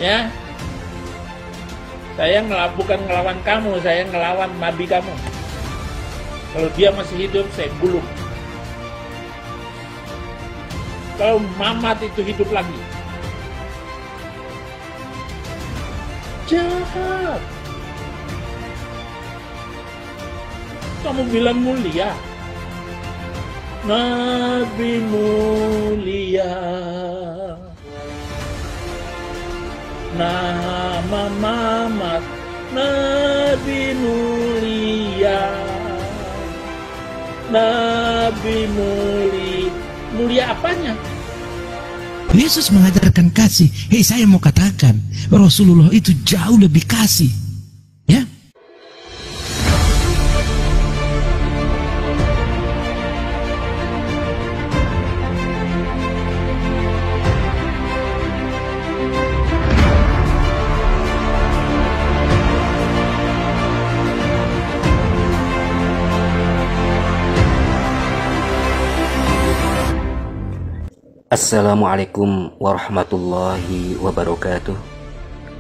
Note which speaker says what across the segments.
Speaker 1: Ya, saya bukan ngelawan kamu, saya ngelawan nabi kamu. Kalau dia masih hidup, saya gulung. Kalau Mamat itu hidup lagi, jahat. Kamu bilang mulia, Nabi mulia, nama Mamat Nabi mulia, Nabi mulia apanya?
Speaker 2: Yesus mengajarkan kasih. Hei, saya mau katakan Rasulullah itu jauh lebih kasih, ya.
Speaker 3: Assalamualaikum warahmatullahi wabarakatuh.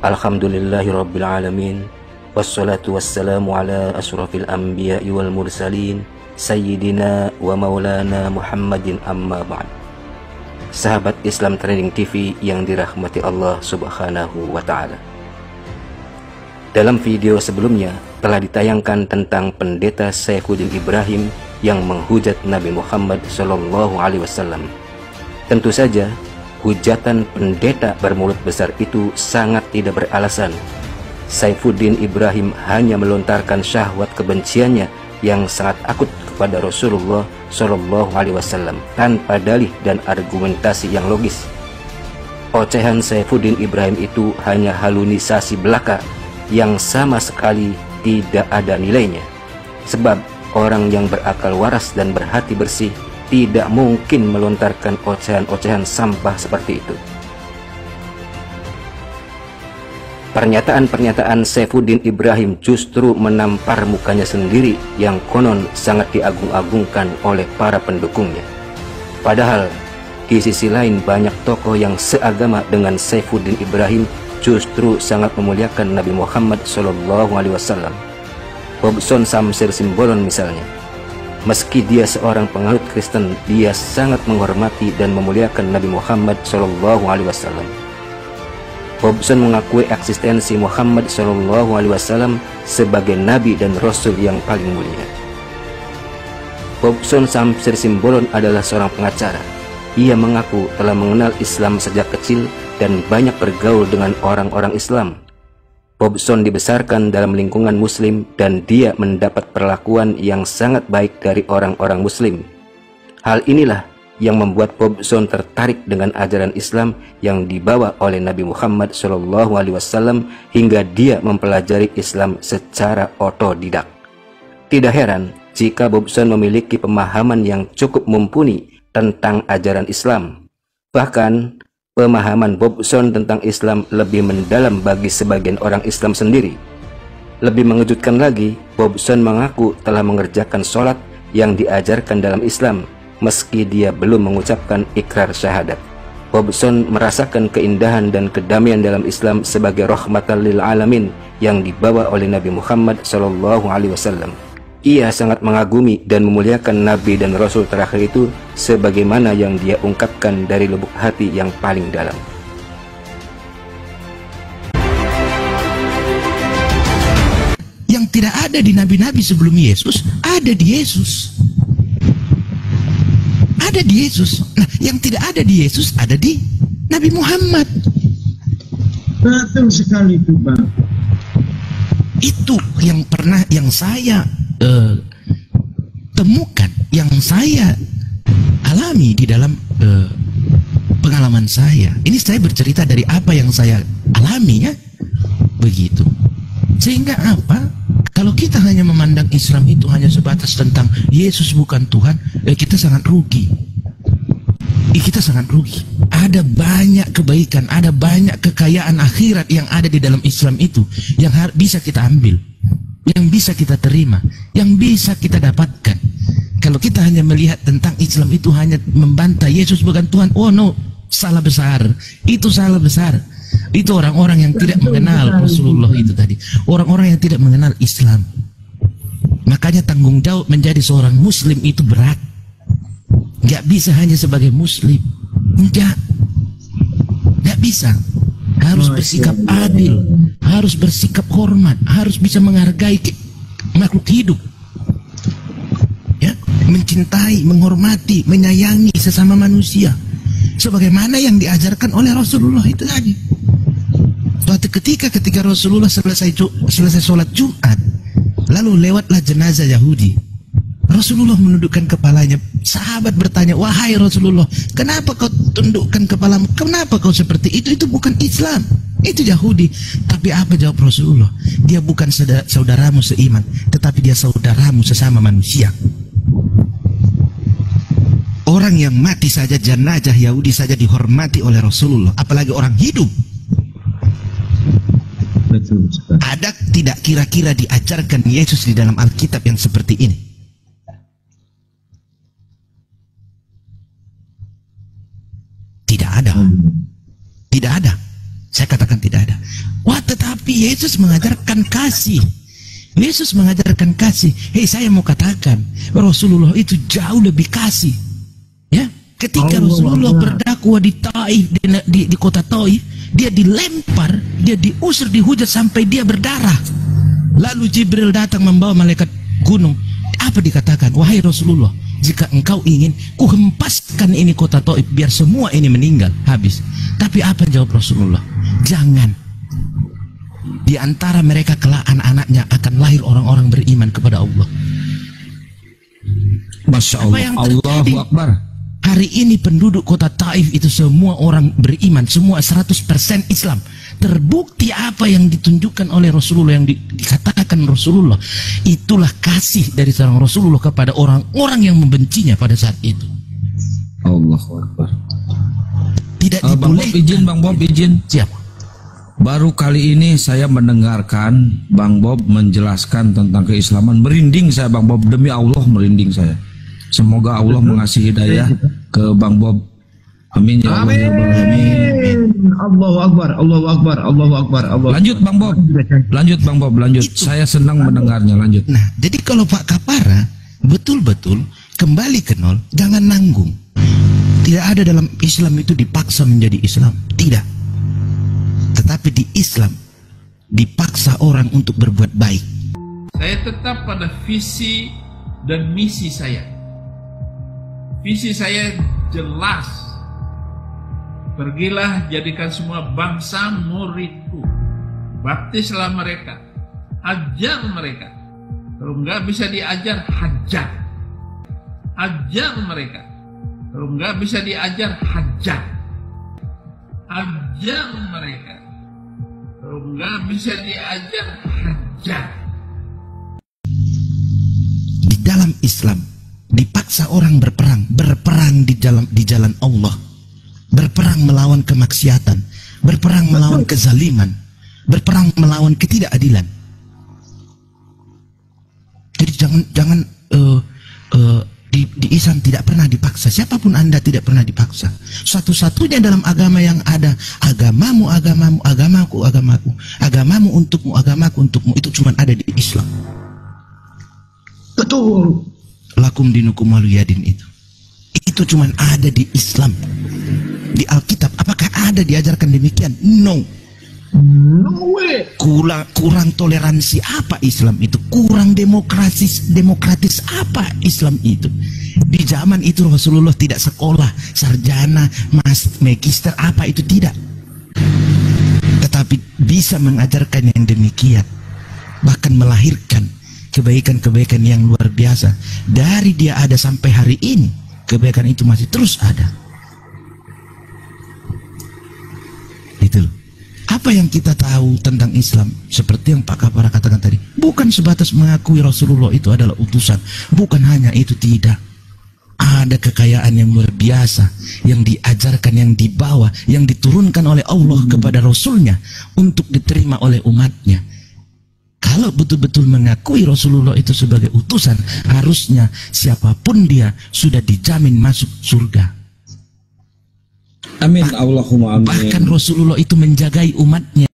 Speaker 3: Alhamdulillahirabbil alamin. Wassalatu wassalamu ala asyrafil anbiya'i wal mursalin sayyidina wa maulana Muhammadin amma ba'd. Sahabat Islam Trending TV yang dirahmati Allah Subhanahu wa taala. Dalam video sebelumnya telah ditayangkan tentang pendeta Saifuddin Ibrahim yang menghujat Nabi Muhammad sallallahu alaihi wasallam. Tentu saja, hujatan pendeta bermulut besar itu sangat tidak beralasan. Saifuddin Ibrahim hanya melontarkan syahwat kebenciannya yang sangat akut kepada Rasulullah Shallallahu Alaihi Wasallam tanpa dalih dan argumentasi yang logis. Ocehan Saifuddin Ibrahim itu hanya halusinasi belaka yang sama sekali tidak ada nilainya. Sebab orang yang berakal waras dan berhati bersih tidak mungkin melontarkan ocehan-ocehan sampah seperti itu. Pernyataan-pernyataan Saifuddin Ibrahim justru menampar mukanya sendiri yang konon sangat diagung-agungkan oleh para pendukungnya. Padahal di sisi lain banyak tokoh yang seagama dengan Saifuddin Ibrahim justru sangat memuliakan Nabi Muhammad SAW. Hobson Samsir Simbolon misalnya. Meski dia seorang penganut Kristen, dia sangat menghormati dan memuliakan Nabi Muhammad SAW. Hobson mengakui eksistensi Muhammad SAW sebagai Nabi dan Rasul yang paling mulia. Hobson Samsir Simbolon adalah seorang pengacara. Ia mengaku telah mengenal Islam sejak kecil dan banyak bergaul dengan orang-orang Islam. Hobson dibesarkan dalam lingkungan muslim dan dia mendapat perlakuan yang sangat baik dari orang-orang muslim. Hal inilah yang membuat Hobson tertarik dengan ajaran Islam yang dibawa oleh Nabi Muhammad SAW hingga dia mempelajari Islam secara otodidak. Tidak heran jika Hobson memiliki pemahaman yang cukup mumpuni tentang ajaran Islam. Bahkan pemahaman Hobson tentang Islam lebih mendalam bagi sebagian orang Islam sendiri. Lebih mengejutkan lagi, Hobson mengaku telah mengerjakan sholat yang diajarkan dalam Islam, meski dia belum mengucapkan ikrar syahadat. Hobson merasakan keindahan dan kedamaian dalam Islam sebagai rahmatan lil alamin yang dibawa oleh Nabi Muhammad SAW. Ia sangat mengagumi dan memuliakan Nabi dan Rasul terakhir itu sebagaimana yang dia ungkapkan dari lubuk hati yang paling dalam.
Speaker 2: Yang tidak ada di nabi-nabi sebelum Yesus, ada di Yesus. Ada di Yesus. Nah, yang tidak ada di Yesus, ada di Nabi Muhammad.
Speaker 4: Betul sekali itu, Bang.
Speaker 2: Itu yang saya temukan, yang saya alami di dalam pengalaman saya. Ini saya bercerita dari apa yang saya alami, ya, begitu. Sehingga apa? Kalau kita hanya memandang Islam itu hanya sebatas tentang Yesus bukan Tuhan, kita sangat rugi. Kita sangat rugi. Ada banyak kebaikan, ada banyak kekayaan akhirat yang ada di dalam Islam itu yang bisa kita ambil, yang bisa kita terima, yang bisa kita dapatkan. Kalau kita hanya melihat tentang Islam itu hanya membantah Yesus bukan Tuhan, oh no, salah besar. Itu salah besar. Itu orang-orang yang tidak mengenal Rasulullah itu tadi. Orang-orang yang tidak mengenal Islam. Makanya tanggung jawab menjadi seorang muslim itu berat. Nggak bisa hanya sebagai muslim. Enggak bisa. Harus bersikap adil, harus bersikap hormat, harus bisa menghargai makhluk hidup. Ya, mencintai, menghormati, menyayangi sesama manusia. Sebagaimana yang diajarkan oleh Rasulullah itu tadi. Suatu ketika Rasulullah selesai sholat Jumat, lalu lewatlah jenazah Yahudi. Rasulullah menundukkan kepalanya. Sahabat bertanya, wahai Rasulullah, kenapa kau tundukkan kepalamu? Kenapa kau seperti itu? Itu bukan Islam, itu Yahudi. Tapi apa jawab Rasulullah? Dia bukan saudaramu seiman, tetapi dia saudaramu sesama manusia. Orang yang mati saja, jenazah Yahudi saja dihormati oleh Rasulullah, apalagi orang hidup.
Speaker 4: Betul sekali.
Speaker 2: Ada tidak kira-kira diajarkan Yesus di dalam Alkitab yang seperti ini? Tidak ada. Tidak ada. Saya katakan tidak ada. Wah, tetapi Yesus mengajarkan kasih. Yesus mengajarkan kasih. Hei, saya mau katakan Rasulullah itu jauh lebih kasih. Ya, ketika Rasulullah berdakwah di Taif, di kota Taif, dia dilempar, dia diusir, dihujat sampai dia berdarah. Lalu Jibril datang membawa malaikat gunung. Apa dikatakan? Wahai Rasulullah, jika engkau ingin, ku hempaskan ini kota Taif biar semua ini meninggal, habis. Tapi apa jawab Rasulullah? Jangan. Di antara mereka kelak anak-anaknya akan lahir orang-orang beriman kepada Allah.
Speaker 5: Masya Allah. Allahu Akbar.
Speaker 2: Hari ini penduduk kota Taif itu semua orang beriman, semua 100% Islam. Terbukti apa yang ditunjukkan oleh Rasulullah, yang dikatakan Rasulullah. Itulah kasih dari seorang Rasulullah kepada orang-orang yang membencinya pada saat itu.
Speaker 5: Allahu Akbar.
Speaker 2: Tidak
Speaker 5: Bang
Speaker 2: dibolehkan.
Speaker 5: Bob izin, Bang Bob izin.
Speaker 2: Siap.
Speaker 5: Baru kali ini saya mendengarkan Bang Bob menjelaskan tentang keislaman. Merinding saya, Bang Bob, demi Allah merinding saya. Semoga Allah mengasih hidayah ke Bang Bob. Amin ya Allah.
Speaker 4: Amin. Allahu Akbar, Allahu Akbar, Allahu Akbar, Allah.
Speaker 5: Lanjut Bang Bob. Lanjut Bang Bob, lanjut. Saya senang mendengarnya, lanjut.
Speaker 2: Nah, jadi kalau Pak Kapara betul-betul kembali ke nol, jangan nanggung. Tidak ada dalam Islam itu dipaksa menjadi Islam. Tidak. Tetapi di Islam dipaksa orang untuk berbuat baik.
Speaker 1: Saya tetap pada visi dan misi saya. Visi saya jelas. Pergilah, jadikan semua bangsa muridku. Baptislah mereka. Ajar mereka. Kalau enggak bisa diajar, hajar. Ajar mereka. Kalau enggak bisa diajar, hajar. Ajar mereka. Kalau enggak bisa diajar, hajar.
Speaker 2: Di dalam Islam dipaksa orang berperang di jalan Allah, berperang melawan kemaksiatan, berperang melawan kezaliman, berperang melawan ketidakadilan. Jadi jangan di Islam tidak pernah dipaksa. Siapapun Anda tidak pernah dipaksa. Satu-satunya dalam agama yang ada, agamamu, agamamu, agamaku, agamaku, agamamu untukmu, agamaku untukmu, itu cuma ada di Islam.
Speaker 4: Betul.
Speaker 2: Lakum dinukum waliyadin itu cuma ada di Islam. Di Alkitab apakah ada diajarkan demikian? No.
Speaker 4: No way.
Speaker 2: Kurang toleransi apa Islam itu? Kurang demokratis apa Islam itu? Di zaman itu Rasulullah tidak sekolah sarjana, magister apa itu, tidak. Tetapi bisa mengajarkan yang demikian, bahkan melahirkan kebaikan-kebaikan yang luar biasa. Dari dia ada sampai hari ini, kebaikan itu masih terus ada. Itu loh. Apa yang kita tahu tentang Islam, seperti yang Pak Kapara katakan tadi, bukan sebatas mengakui Rasulullah itu adalah utusan. Bukan hanya itu, tidak. Ada kekayaan yang luar biasa yang diajarkan, yang dibawa, yang diturunkan oleh Allah kepada Rasulnya untuk diterima oleh umatnya. Kalau betul-betul mengakui Rasulullah itu sebagai utusan, harusnya siapapun dia sudah dijamin masuk surga.
Speaker 5: Amin Allahumma amin.
Speaker 2: Bahkan Rasulullah itu menjagai umatnya.